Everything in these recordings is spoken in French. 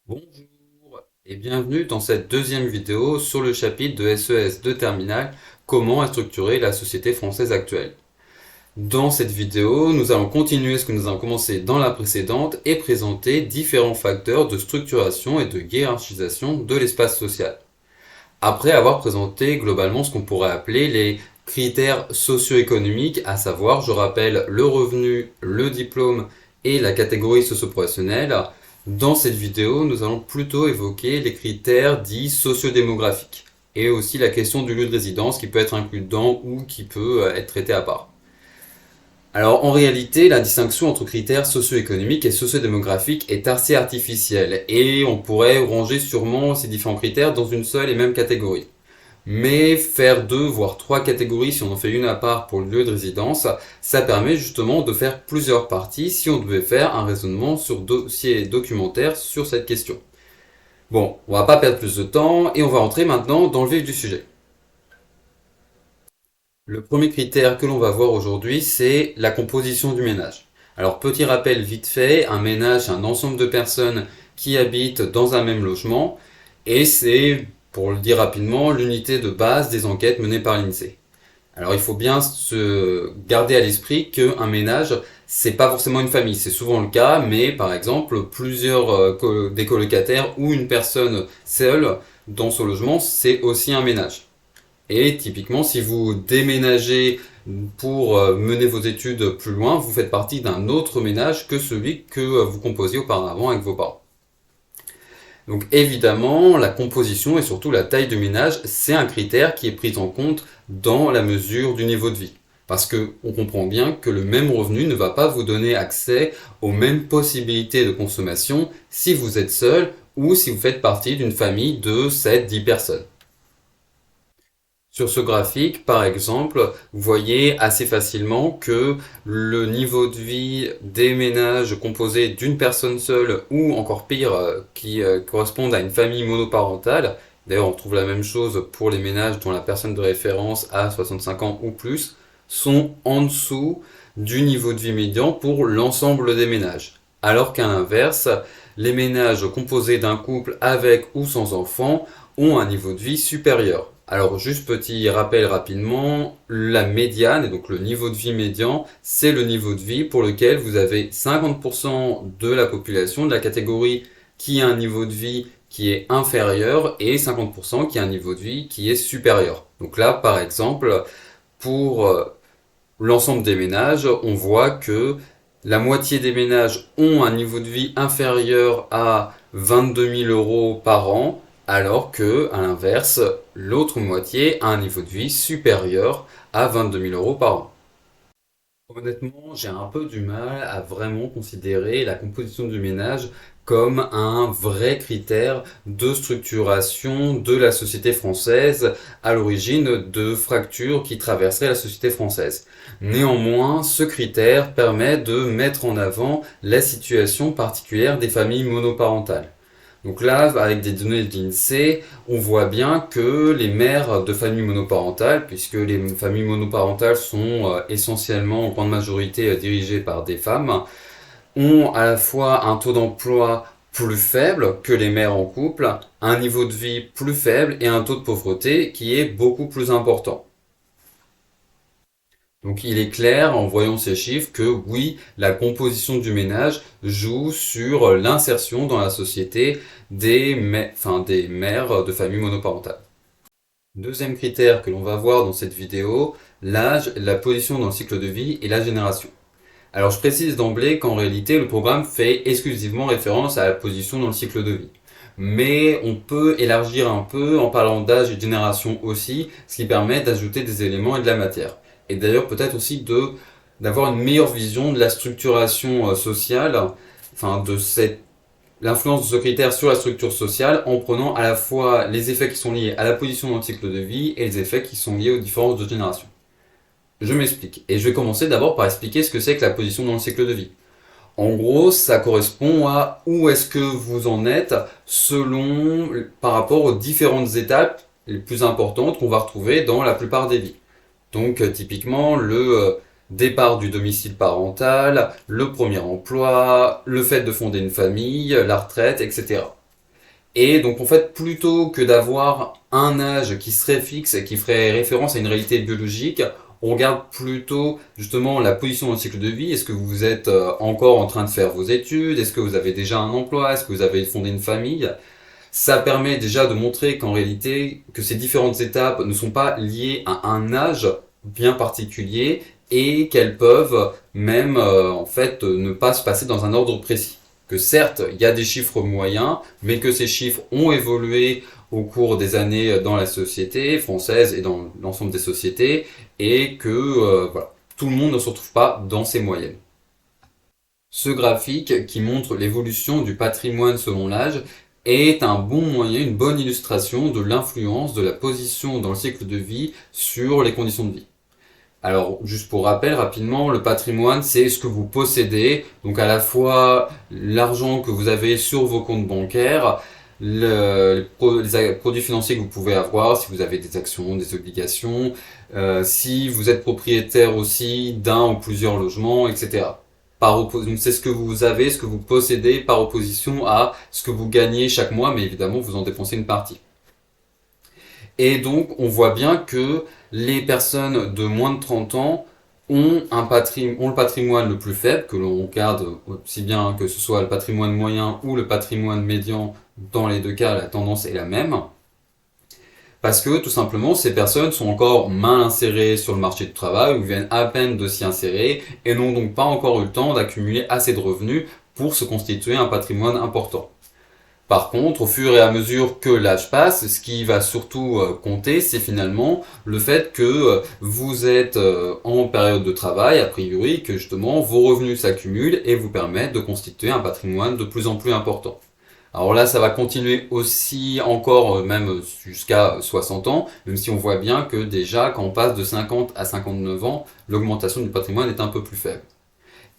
Bonjour et bienvenue dans cette deuxième vidéo sur le chapitre de SES de Terminal, comment est structurée la société française actuelle. Dans cette vidéo, nous allons continuer ce que nous avons commencé dans la précédente et présenter différents facteurs de structuration et de hiérarchisation de l'espace social. Après avoir présenté globalement ce qu'on pourrait appeler les critères socio-économiques, à savoir, je rappelle, le revenu, le diplôme et la catégorie socio-professionnelle, dans cette vidéo, nous allons plutôt évoquer les critères dits socio-démographiques et aussi la question du lieu de résidence qui peut être inclus dedans ou qui peut être traité à part. Alors en réalité, la distinction entre critères socio-économiques et socio-démographiques est assez artificielle et on pourrait ranger sûrement ces différents critères dans une seule et même catégorie. Mais faire deux voire trois catégories si on en fait une à part pour le lieu de résidence, ça permet justement de faire plusieurs parties si on devait faire un raisonnement sur dossier documentaire sur cette question. Bon, on va pas perdre plus de temps et on va entrer maintenant dans le vif du sujet. Le premier critère que l'on va voir aujourd'hui, c'est la composition du ménage. Alors petit rappel vite fait, un ménage, c'est un ensemble de personnes qui habitent dans un même logement et c'est, pour le dire rapidement, l'unité de base des enquêtes menées par l'INSEE. Alors il faut bien se garder à l'esprit qu'un ménage, c'est pas forcément une famille, c'est souvent le cas, mais par exemple plusieurs des colocataires ou une personne seule dans son logement, c'est aussi un ménage. Et typiquement, si vous déménagez pour mener vos études plus loin, vous faites partie d'un autre ménage que celui que vous composiez auparavant avec vos parents. Donc évidemment, la composition et surtout la taille du ménage, c'est un critère qui est pris en compte dans la mesure du niveau de vie. Parce que on comprend bien que le même revenu ne va pas vous donner accès aux mêmes possibilités de consommation si vous êtes seul ou si vous faites partie d'une famille de 7-10 personnes. Sur ce graphique, par exemple, vous voyez assez facilement que le niveau de vie des ménages composés d'une personne seule ou encore pire, qui correspondent à une famille monoparentale, d'ailleurs on trouve la même chose pour les ménages dont la personne de référence a 65 ans ou plus, sont en dessous du niveau de vie médian pour l'ensemble des ménages. Alors qu'à l'inverse, les ménages composés d'un couple avec ou sans enfants ont un niveau de vie supérieur. Alors juste petit rappel rapidement, la médiane, et donc le niveau de vie médian, c'est le niveau de vie pour lequel vous avez 50% de la population de la catégorie qui a un niveau de vie qui est inférieur et 50% qui a un niveau de vie qui est supérieur. Donc là, par exemple, pour l'ensemble des ménages, on voit que la moitié des ménages ont un niveau de vie inférieur à 22 000 euros par an, alors que, à l'inverse, l'autre moitié a un niveau de vie supérieur à 22 000 euros par an. Honnêtement, j'ai un peu du mal à vraiment considérer la composition du ménage comme un vrai critère de structuration de la société française à l'origine de fractures qui traverseraient la société française. Néanmoins, ce critère permet de mettre en avant la situation particulière des familles monoparentales. Donc là, avec des données de l'INSEE, on voit bien que les mères de familles monoparentales, puisque les familles monoparentales sont essentiellement en grande majorité dirigées par des femmes, ont à la fois un taux d'emploi plus faible que les mères en couple, un niveau de vie plus faible et un taux de pauvreté qui est beaucoup plus important. Donc il est clair en voyant ces chiffres que oui, la composition du ménage joue sur l'insertion dans la société des mères de familles monoparentales. Deuxième critère que l'on va voir dans cette vidéo, l'âge, la position dans le cycle de vie et la génération. Alors je précise d'emblée qu'en réalité le programme fait exclusivement référence à la position dans le cycle de vie. Mais on peut élargir un peu en parlant d'âge et de génération aussi, ce qui permet d'ajouter des éléments et de la matière. Et d'ailleurs peut-être aussi d'avoir une meilleure vision de la structuration sociale, enfin de l'influence de ce critère sur la structure sociale en prenant à la fois les effets qui sont liés à la position dans le cycle de vie et les effets qui sont liés aux différences de génération. Je m'explique. Et je vais commencer d'abord par expliquer ce que c'est que la position dans le cycle de vie. En gros, ça correspond à où est-ce que vous en êtes par rapport aux différentes étapes les plus importantes qu'on va retrouver dans la plupart des vies. Donc, typiquement, le départ du domicile parental, le premier emploi, le fait de fonder une famille, la retraite, etc. Et donc en fait, plutôt que d'avoir un âge qui serait fixe et qui ferait référence à une réalité biologique, on regarde plutôt justement la position dans le cycle de vie. Est-ce que vous êtes encore en train de faire vos études? Est-ce que vous avez déjà un emploi? Est-ce que vous avez fondé une famille? Ça permet déjà de montrer qu'en réalité, que ces différentes étapes ne sont pas liées à un âge bien particulier et qu'elles peuvent même en fait ne pas se passer dans un ordre précis. Que certes, il y a des chiffres moyens, mais que ces chiffres ont évolué au cours des années dans la société française et dans l'ensemble des sociétés, et que voilà, tout le monde ne se retrouve pas dans ces moyennes. Ce graphique, qui montre l'évolution du patrimoine selon l'âge, est un bon moyen, une bonne illustration de l'influence de la position dans le cycle de vie sur les conditions de vie. Alors, juste pour rappel, rapidement, le patrimoine, c'est ce que vous possédez, donc à la fois l'argent que vous avez sur vos comptes bancaires, les produits financiers que vous pouvez avoir, si vous avez des actions, des obligations, si vous êtes propriétaire aussi d'un ou plusieurs logements, etc. Donc c'est ce que vous avez, ce que vous possédez par opposition à ce que vous gagnez chaque mois, mais évidemment vous en dépensez une partie. Et donc on voit bien que les personnes de moins de 30 ans ont le patrimoine le plus faible, que l'on regarde aussi bien que ce soit le patrimoine moyen ou le patrimoine médian, dans les deux cas la tendance est la même. Parce que tout simplement, ces personnes sont encore mal insérées sur le marché du travail ou viennent à peine de s'y insérer et n'ont donc pas encore eu le temps d'accumuler assez de revenus pour se constituer un patrimoine important. Par contre, au fur et à mesure que l'âge passe, ce qui va surtout compter, c'est finalement le fait que vous êtes en période de travail, a priori, que justement vos revenus s'accumulent et vous permettent de constituer un patrimoine de plus en plus important. Alors là, ça va continuer aussi encore, même jusqu'à 60 ans, même si on voit bien que déjà, quand on passe de 50 à 59 ans, l'augmentation du patrimoine est un peu plus faible.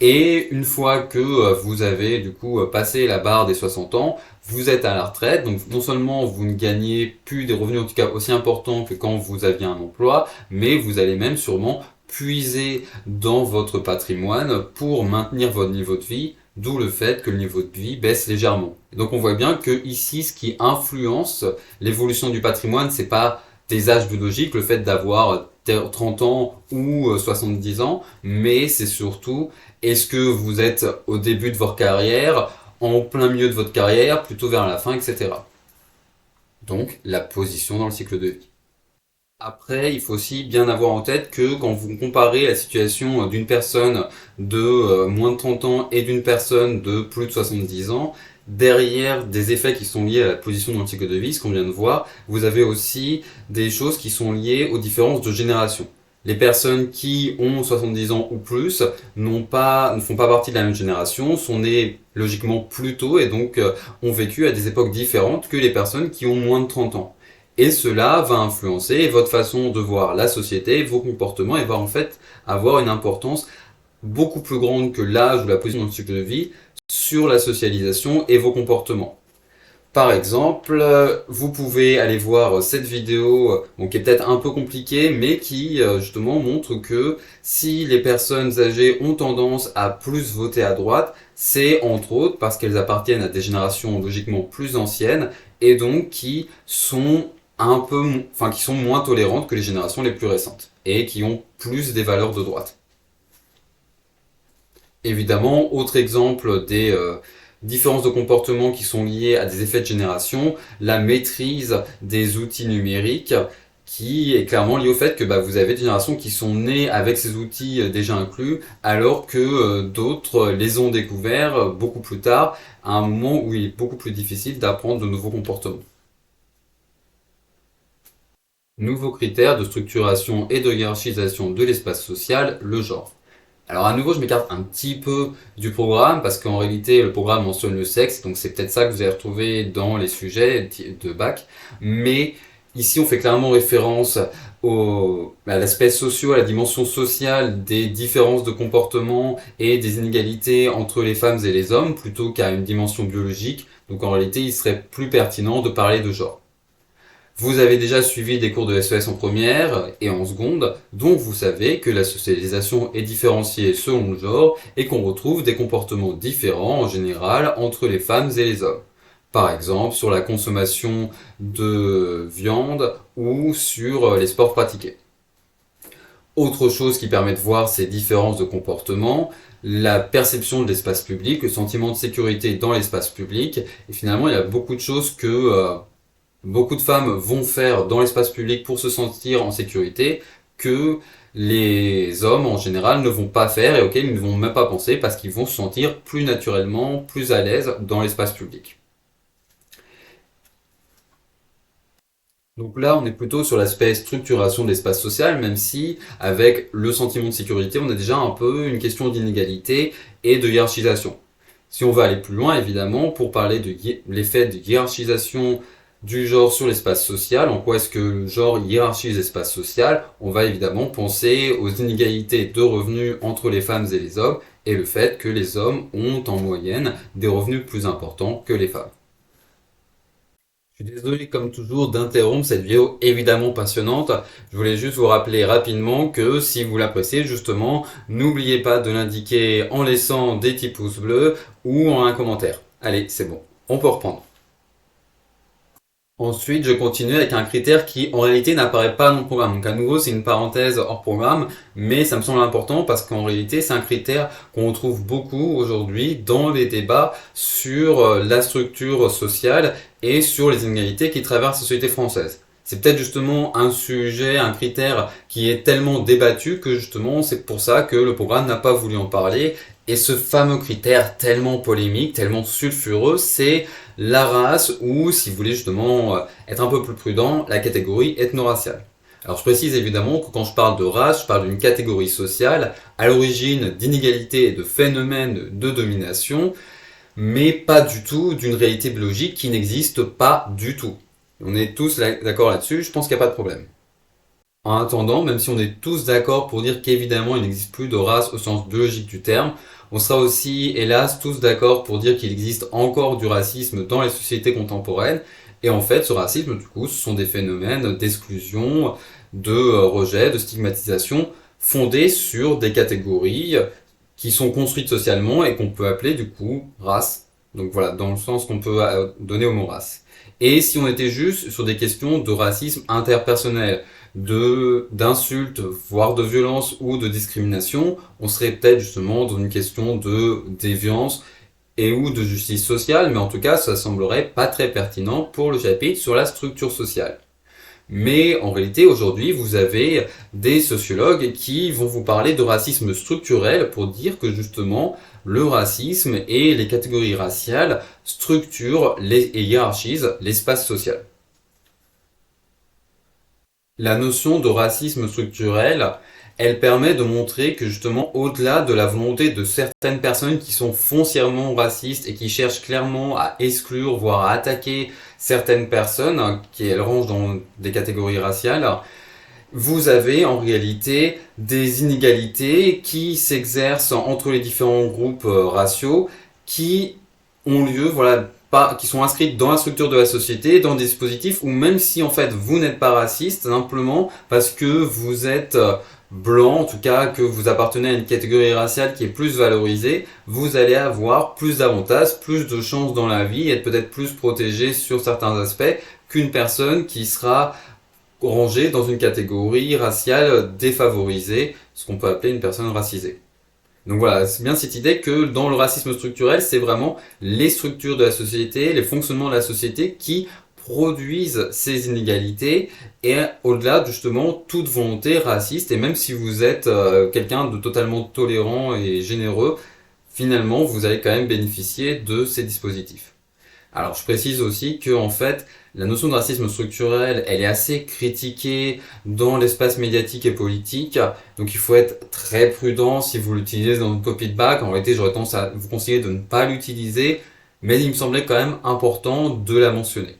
Et une fois que vous avez du coup passé la barre des 60 ans, vous êtes à la retraite, donc non seulement vous ne gagnez plus des revenus en tout cas aussi importants que quand vous aviez un emploi, mais vous allez même sûrement puiser dans votre patrimoine pour maintenir votre niveau de vie, d'où le fait que le niveau de vie baisse légèrement. Et donc on voit bien que ici, ce qui influence l'évolution du patrimoine, c'est pas des âges biologiques, le fait d'avoir 30 ans ou 70 ans, mais c'est surtout est-ce que vous êtes au début de votre carrière, en plein milieu de votre carrière, plutôt vers la fin, etc. Donc la position dans le cycle de vie. Après, il faut aussi bien avoir en tête que quand vous comparez la situation d'une personne de moins de 30 ans et d'une personne de plus de 70 ans, derrière des effets qui sont liés à la position dans le cycle de vie, ce qu'on vient de voir, vous avez aussi des choses qui sont liées aux différences de génération. Les personnes qui ont 70 ans ou plus ne font pas partie de la même génération, sont nées logiquement plus tôt et donc ont vécu à des époques différentes que les personnes qui ont moins de 30 ans. Et cela va influencer votre façon de voir la société, vos comportements, et va en fait avoir une importance beaucoup plus grande que l'âge ou la position dans le cycle de vie sur la socialisation et vos comportements. Par exemple, vous pouvez aller voir cette vidéo, qui est peut-être un peu compliquée, mais qui justement montre que si les personnes âgées ont tendance à plus voter à droite, c'est entre autres parce qu'elles appartiennent à des générations logiquement plus anciennes et donc qui sont qui sont moins tolérantes que les générations les plus récentes et qui ont plus des valeurs de droite. Évidemment, autre exemple des différences de comportement qui sont liées à des effets de génération, la maîtrise des outils numériques qui est clairement liée au fait que vous avez des générations qui sont nées avec ces outils déjà inclus, alors que d'autres les ont découverts beaucoup plus tard, à un moment où il est beaucoup plus difficile d'apprendre de nouveaux comportements. Nouveaux critères de structuration et de hiérarchisation de l'espace social, le genre. Alors à nouveau, je m'écarte un petit peu du programme parce qu'en réalité, le programme mentionne le sexe, donc c'est peut-être ça que vous allez retrouver dans les sujets de bac. Mais ici, on fait clairement référence à l'aspect social, à la dimension sociale des différences de comportement et des inégalités entre les femmes et les hommes, plutôt qu'à une dimension biologique. Donc en réalité, il serait plus pertinent de parler de genre. Vous avez déjà suivi des cours de SES en première et en seconde, donc vous savez que la socialisation est différenciée selon le genre et qu'on retrouve des comportements différents en général entre les femmes et les hommes. par exemple sur la consommation de viande ou sur les sports pratiqués. Autre chose qui permet de voir ces différences de comportement, la perception de l'espace public, le sentiment de sécurité dans l'espace public. Et finalement, il y a beaucoup de choses que beaucoup de femmes vont faire dans l'espace public pour se sentir en sécurité que les hommes en général ne vont pas faire et auxquels ils ne vont même pas penser parce qu'ils vont se sentir plus naturellement, plus à l'aise dans l'espace public. Donc là, on est plutôt sur l'aspect structuration de l'espace social, même si avec le sentiment de sécurité, on a déjà un peu une question d'inégalité et de hiérarchisation. Si on va aller plus loin, évidemment, pour parler de l'effet de hiérarchisation du genre sur l'espace social, en quoi est-ce que le genre hiérarchise l'espace social, on va évidemment penser aux inégalités de revenus entre les femmes et les hommes, et le fait que les hommes ont en moyenne des revenus plus importants que les femmes. Je suis désolé, comme toujours, d'interrompre cette vidéo évidemment passionnante. Je voulais juste vous rappeler rapidement que si vous l'appréciez, justement, n'oubliez pas de l'indiquer en laissant des petits pouces bleus ou en un commentaire. Allez, c'est bon, on peut reprendre. Ensuite, je continue avec un critère qui, en réalité, n'apparaît pas dans le programme. Donc, à nouveau, c'est une parenthèse hors programme, mais ça me semble important parce qu'en réalité, c'est un critère qu'on retrouve beaucoup aujourd'hui dans les débats sur la structure sociale et sur les inégalités qui traversent la société française. C'est peut-être justement un sujet, un critère qui est tellement débattu que justement, c'est pour ça que le programme n'a pas voulu en parler. Et ce fameux critère tellement polémique, tellement sulfureux, c'est la race ou, si vous voulez justement être un peu plus prudent, la catégorie ethno-raciale. Alors je précise évidemment que quand je parle de race, je parle d'une catégorie sociale à l'origine d'inégalités et de phénomènes de domination, mais pas du tout d'une réalité biologique qui n'existe pas du tout. On est tous d'accord là-dessus, je pense qu'il n'y a pas de problème. En attendant, même si on est tous d'accord pour dire qu'évidemment il n'existe plus de race au sens biologique du terme, on sera aussi, hélas, tous d'accord pour dire qu'il existe encore du racisme dans les sociétés contemporaines. Et en fait, ce racisme, du coup, ce sont des phénomènes d'exclusion, de rejet, de stigmatisation, fondés sur des catégories qui sont construites socialement et qu'on peut appeler, du coup, race. Donc voilà, dans le sens qu'on peut donner au mot race. Et si on était juste sur des questions de racisme interpersonnel, d'insultes, voire de violence ou de discrimination, on serait peut-être justement dans une question de déviance et ou de justice sociale, mais en tout cas, ça semblerait pas très pertinent pour le chapitre sur la structure sociale. Mais en réalité, aujourd'hui, vous avez des sociologues qui vont vous parler de racisme structurel pour dire que justement, le racisme et les catégories raciales structurent et hiérarchisent l'espace social. La notion de racisme structurel, elle permet de montrer que justement, au-delà de la volonté de certaines personnes qui sont foncièrement racistes et qui cherchent clairement à exclure, voire à attaquer certaines personnes, qui elles rangent dans des catégories raciales, vous avez en réalité des inégalités qui s'exercent entre les différents groupes raciaux qui ont lieu, voilà, qui sont inscrites dans la structure de la société, dans des dispositifs où même si en fait vous n'êtes pas raciste, simplement parce que vous êtes blanc, en tout cas que vous appartenez à une catégorie raciale qui est plus valorisée, vous allez avoir plus d'avantages, plus de chances dans la vie, être peut-être plus protégé sur certains aspects qu'une personne qui sera rangée dans une catégorie raciale défavorisée, ce qu'on peut appeler une personne racisée. Donc voilà, c'est bien cette idée que dans le racisme structurel, c'est vraiment les structures de la société, les fonctionnements de la société qui produisent ces inégalités et au-delà justement toute volonté raciste et même si vous êtes quelqu'un de totalement tolérant et généreux, finalement vous allez quand même bénéficier de ces dispositifs. Alors je précise aussi que en fait la notion de racisme structurel elle est assez critiquée dans l'espace médiatique et politique, donc il faut être très prudent si vous l'utilisez dans une copie de bac. En réalité j'aurais tendance à vous conseiller de ne pas l'utiliser, mais il me semblait quand même important de la mentionner.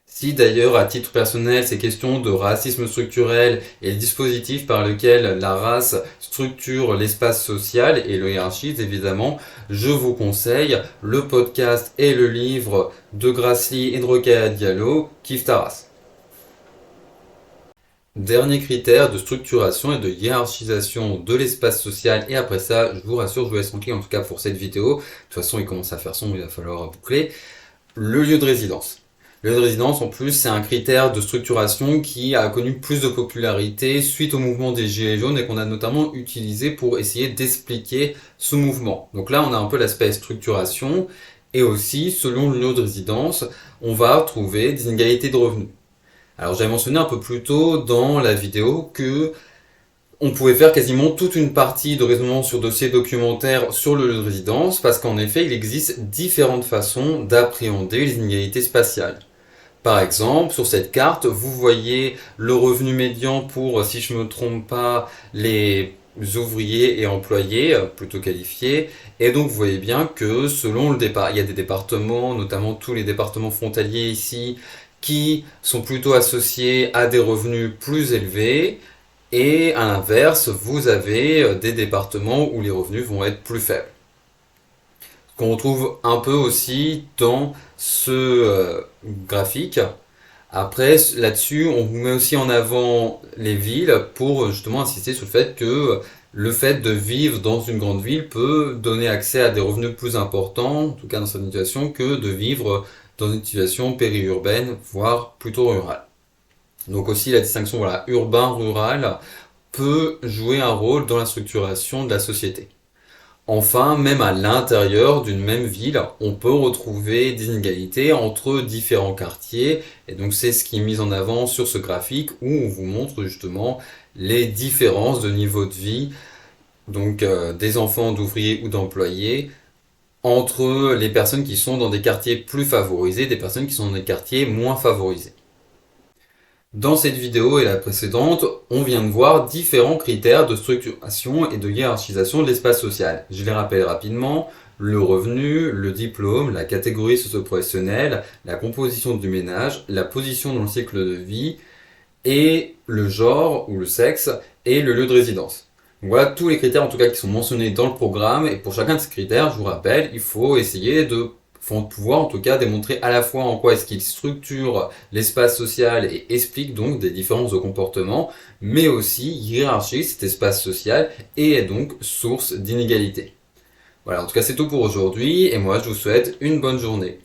Si d'ailleurs, à titre personnel, ces questions de racisme structurel et le dispositif par lequel la race structure l'espace social et le hiérarchise, évidemment, je vous conseille le podcast et le livre de Grassley et de Rokhaya Diallo, Kiffe ta race. Dernier critère de structuration et de hiérarchisation de l'espace social, et après ça, je vous rassure, je vous laisse tranquille en tout cas pour cette vidéo. De toute façon, il commence à faire sombre, il va falloir boucler. Le lieu de résidence. Le lieu de résidence, en plus, c'est un critère de structuration qui a connu plus de popularité suite au mouvement des Gilets jaunes et qu'on a notamment utilisé pour essayer d'expliquer ce mouvement. Donc là, on a un peu l'aspect structuration et aussi, selon le lieu de résidence, on va trouver des inégalités de revenus. Alors j'avais mentionné un peu plus tôt dans la vidéo que on pouvait faire quasiment toute une partie de raisonnement sur dossier documentaire sur le lieu de résidence parce qu'en effet il existe différentes façons d'appréhender les inégalités spatiales. Par exemple, sur cette carte, vous voyez le revenu médian pour, si je ne me trompe pas, les ouvriers et employés plutôt qualifiés. Et donc vous voyez bien que selon le départ, il y a des départements, notamment tous les départements frontaliers ici, qui sont plutôt associés à des revenus plus élevés. Et à l'inverse, vous avez des départements où les revenus vont être plus faibles. Qu'on retrouve un peu aussi dans ce graphique. Après, là-dessus, on vous met aussi en avant les villes pour justement insister sur le fait que le fait de vivre dans une grande ville peut donner accès à des revenus plus importants, en tout cas dans cette situation, que de vivre dans une situation périurbaine, voire plutôt rurale. Donc aussi la distinction voilà, urbain-rural peut jouer un rôle dans la structuration de la société. Enfin, même à l'intérieur d'une même ville, on peut retrouver des inégalités entre différents quartiers. Et donc c'est ce qui est mis en avant sur ce graphique où on vous montre justement les différences de niveau de vie, donc des enfants d'ouvriers ou d'employés, entre les personnes qui sont dans des quartiers plus favorisés et des personnes qui sont dans des quartiers moins favorisés. Dans cette vidéo et la précédente, on vient de voir différents critères de structuration et de hiérarchisation de l'espace social. Je les rappelle rapidement, le revenu, le diplôme, la catégorie socio-professionnelle, la composition du ménage, la position dans le cycle de vie, et le genre ou le sexe, et le lieu de résidence. Donc voilà tous les critères en tout cas qui sont mentionnés dans le programme, et pour chacun de ces critères, je vous rappelle, il faut essayer de pouvoir en tout cas démontrer à la fois en quoi est-ce qu'il structure l'espace social et explique donc des différences de comportement, mais aussi hiérarchise cet espace social et est donc source d'inégalité. Voilà, en tout cas c'est tout pour aujourd'hui et moi je vous souhaite une bonne journée.